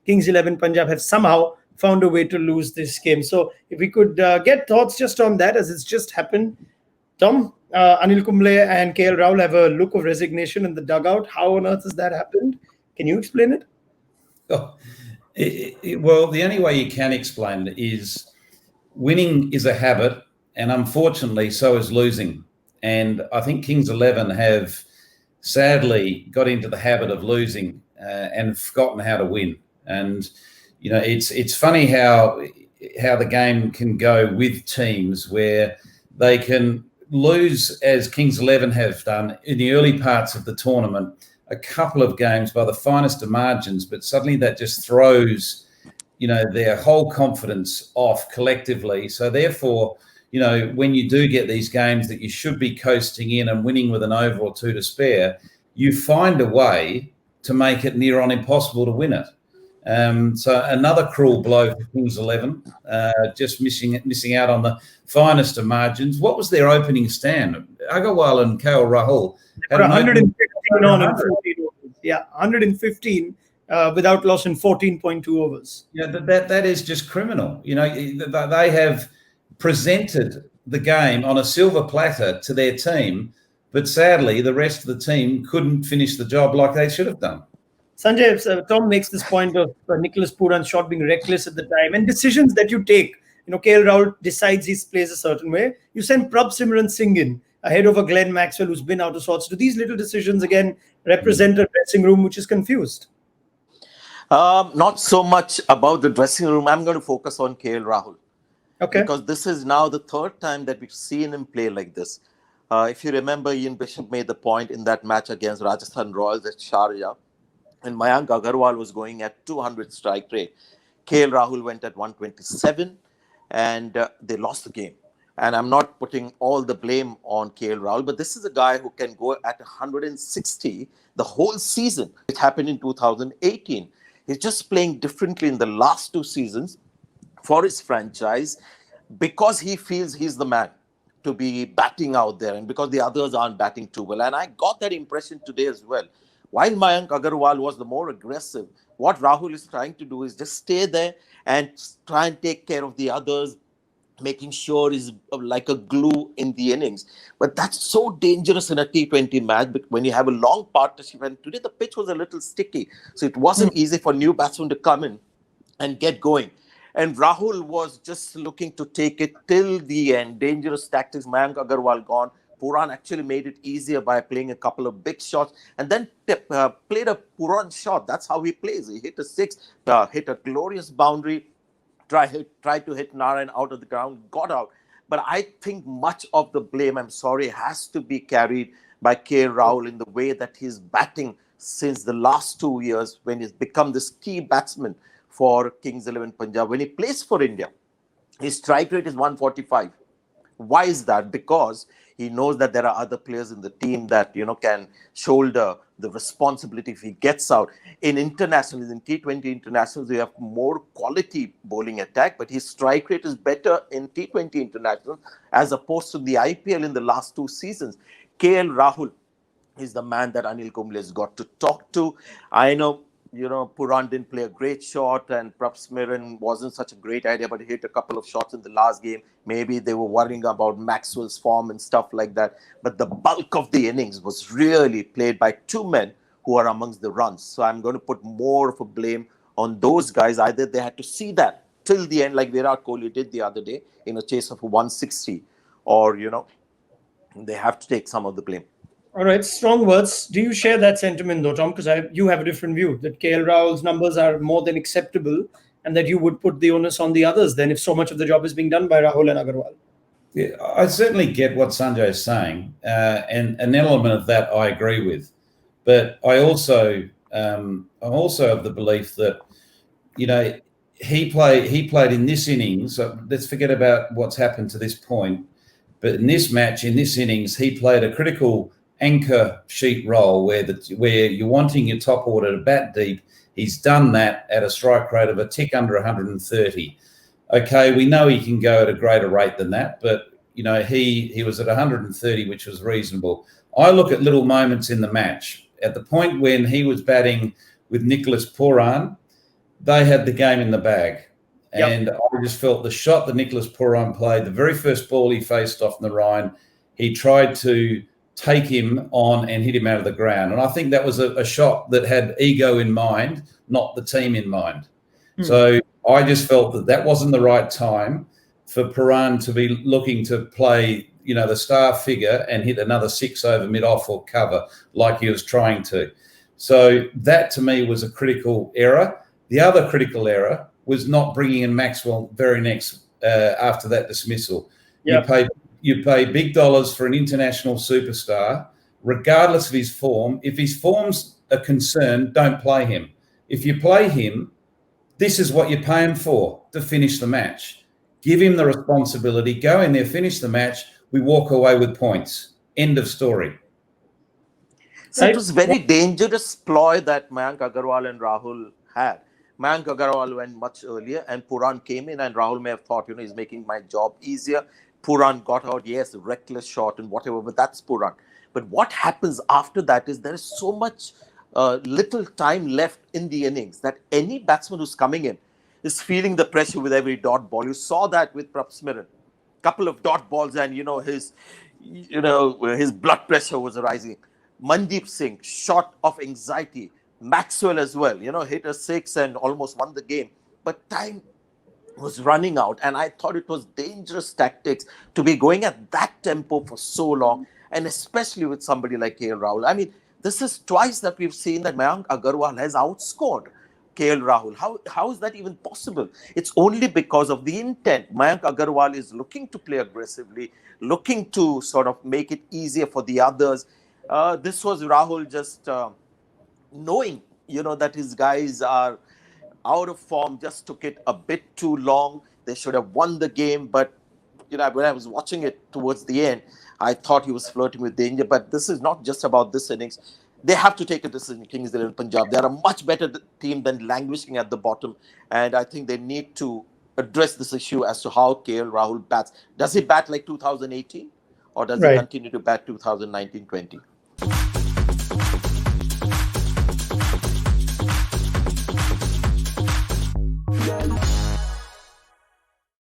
Kings 11 Punjab have somehow found a way to lose this game. So if we could get thoughts just on that, as it's just happened. Tom, Anil Kumble and KL Rahul have a look of resignation in the dugout. How on earth has that happened? Can you explain it? Oh, well, the only way you can explain it is winning is a habit, and unfortunately, so is losing. And I think Kings 11 have sadly got into the habit of losing and forgotten how to win. And it's funny how the game can go with teams where they can lose, as Kings 11 have done in the early parts of the tournament, a couple of games by the finest of margins, but suddenly that just throws, their whole confidence off collectively. So therefore, when you do get these games that you should be coasting in and winning with an over or two to spare, you find a way to make it near on impossible to win it. So another cruel blow for Kings 11, just missing out on the finest of margins. What was their opening stand? Agarwal and KL Rahul had 115 on in 14 overs. Yeah, 115 without loss in 14.2 overs. Yeah, that is just criminal. They have presented the game on a silver platter to their team, but sadly, the rest of the team couldn't finish the job like they should have done. Sanjay, Tom makes this point of Nicholas Pooran's shot being reckless at the time and decisions that you take. KL Rahul decides he plays a certain way. You send Prabh Simran Singh in ahead of a Glenn Maxwell who's been out of sorts. Do these little decisions, again, represent a dressing room which is confused? Not so much about the dressing room. I'm going to focus on KL Rahul. Okay. Because this is now the third time that we've seen him play like this. If you remember, Ian Bishop made the point in that match against Rajasthan Royals at Sharjah, and Mayank Agarwal was going at 200 strike rate. KL Rahul went at 127, and they lost the game. And I'm not putting all the blame on KL Rahul, but this is a guy who can go at 160 the whole season. It happened in 2018. He's just playing differently in the last two seasons for his franchise because he feels he's the man to be batting out there and because the others aren't batting too well. And I got that impression today as well. While Mayank Agarwal was the more aggressive, what Rahul is trying to do is just stay there and try and take care of the others, making sure he's like a glue in the innings. But that's so dangerous in a T20 match when you have a long partnership. And today the pitch was a little sticky, so it wasn't easy for new batsmen to come in and get going. And Rahul was just looking to take it till the end. Dangerous tactics. Mayank Agarwal gone. Pooran actually made it easier by playing a couple of big shots and then played a Pooran shot. That's how he plays. He hit a six, hit a glorious boundary, tried to hit Narayan out of the ground, got out. But I think much of the blame, I'm sorry, has to be carried by KL Rahul in the way that he's batting since the last 2 years when he's become this key batsman for Kings 11 Punjab. When he plays for India, his strike rate is 145. Why is that? Because he knows that there are other players in the team that, can shoulder the responsibility if he gets out. In internationals, in T20 internationals, we have more quality bowling attack, but his strike rate is better in T20 internationals as opposed to the IPL in the last two seasons. KL Rahul is the man that Anil Kumble has got to talk to. I know, Pooran didn't play a great shot and Prabh Simran wasn't such a great idea, but he hit a couple of shots in the last game. Maybe they were worrying about Maxwell's form and stuff like that. But the bulk of the innings was really played by two men who are amongst the runs. So I'm going to put more of a blame on those guys. Either they had to see that till the end, like Virat Kohli did the other day in a chase of 160, or, they have to take some of the blame. All right, strong words. Do you share that sentiment, though, Tom? Because you have a different view, that KL Rahul's numbers are more than acceptable and that you would put the onus on the others then if so much of the job is being done by Rahul and Agarwal. Yeah, I certainly get what Sanjay is saying, and an element of that I agree with. But I'm also of the belief that, he played in this innings. So let's forget about what's happened to this point. But in this match, in this innings, he played a critical anchor sheet role where you're wanting your top order to bat deep. He's done that at a strike rate of a tick under 130. Okay, we know he can go at a greater rate than that, but he was at 130, which was reasonable. I look at little moments in the match. At the point when he was batting with Nicholas Pooran, they had the game in the bag. Yep. And I just felt the shot that Nicholas Pooran played, the very first ball he faced off in the Rhine, he tried to take him on and hit him out of the ground. And I think that was a shot that had ego in mind, not the team in mind. So I just felt that that wasn't the right time for Pooran to be looking to play, the star figure and hit another six over mid-off or cover like he was trying to. So that to me was a critical error. The other critical error was not bringing in Maxwell very next after that dismissal. Yep. You pay big dollars for an international superstar, regardless of his form. If his form's a concern, don't play him. If you play him, this is what you pay him for, to finish the match. Give him the responsibility, go in there, finish the match, we walk away with points. End of story. So it was very dangerous ploy that Mayank Agarwal and Rahul had. Mayank Agarwal went much earlier and Pooran came in, and Rahul may have thought, he's making my job easier. Pooran got out, yes, reckless shot and whatever, but that's Pooran. But what happens after that is there is so much little time left in the innings that any batsman who's coming in is feeling the pressure with every dot ball. You saw that with Prabsmiran. Couple of dot balls and, his blood pressure was rising. Mandeep Singh, shot of anxiety. Maxwell as well, hit a six and almost won the game. But time was running out, and I thought it was dangerous tactics to be going at that tempo for so long, and especially with somebody like KL Rahul. I mean, this is twice that we've seen that Mayank Agarwal has outscored KL Rahul. How is that even possible? It's only because of the intent. Mayank Agarwal is looking to play aggressively, looking to sort of make it easier for the others. This was Rahul just knowing, that his guys are out of form, just took it a bit too long. They should have won the game. But, when I was watching it towards the end, I thought he was flirting with danger. But this is not just about this innings. They have to take a decision, Kings XI Punjab. They are a much better team than languishing at the bottom. And I think they need to address this issue as to how KL Rahul bats. Does he bat like 2018? Or does he continue to bat 2019-20?